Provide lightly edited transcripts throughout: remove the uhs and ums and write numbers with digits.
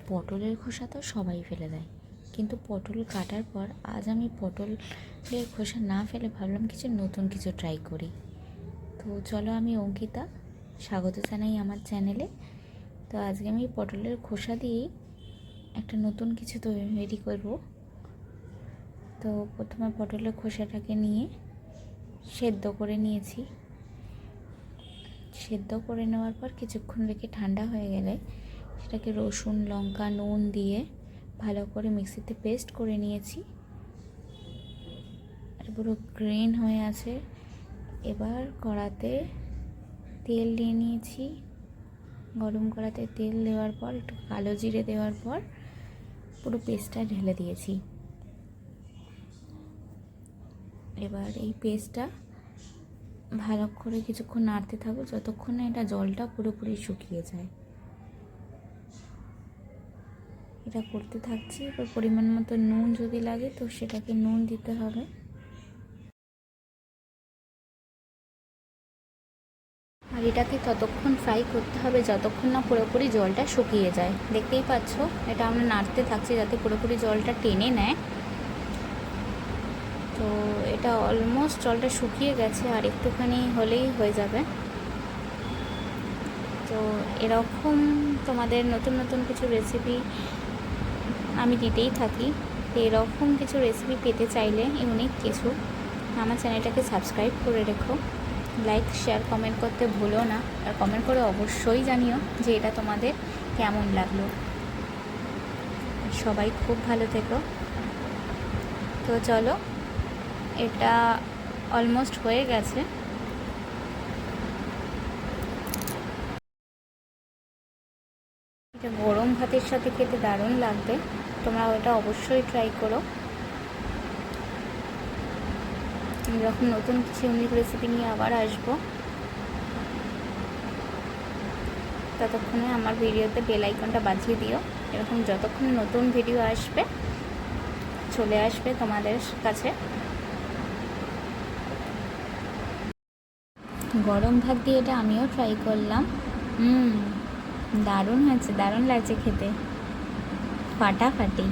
পটলের খোসা তো সবাই ফেলে দেয়, কিন্তু পটল কাটার পর আজ আমি পটলের খোসা না ফেলে ভাবলাম নতুন কিছু ট্রাই করি। তো চলো, আমি অঙ্কিতা, স্বাগত জানাই আমার চ্যানেলে। তো আজকে আমি পটলের খোসা দিয়েই একটা নতুন কিছু তৈরি করব। তো প্রথমে পটলের খোসাটাকে নিয়ে সেদ্ধ করে নিয়েছি। সেদ্ধ করে নেওয়ার পর কিছুক্ষণ রেখে ঠান্ডা হয়ে গেলে সেটাকে রসুন, লঙ্কা, নুন দিয়ে ভালো করে মিক্সিতে পেস্ট করে নিয়েছি। আর পুরো গ্রিন হয়ে আছে। এবার কড়াতে তেল দিয়ে নিয়েছি। গরম কড়াতে তেল দেওয়ার পর একটু কালো জিরে দেওয়ার পর পুরো পেস্টটা ঢেলে দিয়েছি। এবার এই পেস্টটা ভালো করে কিছুক্ষণ নাড়তে থাকবো যতক্ষণ না এটা জলটা পুরোপুরি শুকিয়ে যায়। এটা করতে থাকছি। এবার পরিমাণ মতো নুন যদি লাগে তো সেটাকে নুন দিতে হবে। আর এটাকে ততক্ষণ ফ্রাই করতে হবে যতক্ষণ না পুরোপুরি জলটা শুকিয়ে যায়। দেখতেই পাচ্ছ, এটা আমরা নাড়তে থাকছি যাতে পুরোপুরি জলটা টেনে নেয়। তো এটা অলমোস্ট জলটা শুকিয়ে গেছে, আর একটুখানি হলেই হয়ে যাবে। তো এরকম তোমাদের নতুন নতুন কিছু রেসিপি আমি দিতেই থাকি। তো এরকম কিছু রেসিপি পেতে চাইলে ইউনিক কিছু, আমার চ্যানেলটাকে সাবস্ক্রাইব করে রেখো। লাইক, শেয়ার, কমেন্ট করতে ভুলো না। আর কমেন্ট করে অবশ্যই জানিও যে এটা তোমাদের কেমন লাগলো। সবাই খুব ভালো থেকো। তো চলো, এটা অলমোস্ট হয়ে গেছে। এটা গরম ভাতের সাথে খেতে দারুণ লাগবে। তোমরা ওটা অবশ্যই ট্রাই করো। এরকম নতুন কিছু ইউনিক রেসিপি নিয়ে আবার আসবো। ততক্ষণে আমার ভিডিওতে বেল আইকনটা বাজিয়ে দিও। এরকম যতক্ষণ নতুন ভিডিও আসবে চলে আসবে তোমাদের কাছে। গরম ভাত দিয়ে এটা আমিও ট্রাই করলাম। দারুণ হয়েছে, দারুণ লাগছে খেতে, ফাটাফাটি।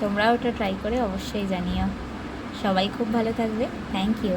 তোমরাও ওটা ট্রাই করে অবশ্যই জানিও। সবাই খুব ভালো থাকবে। Thank you.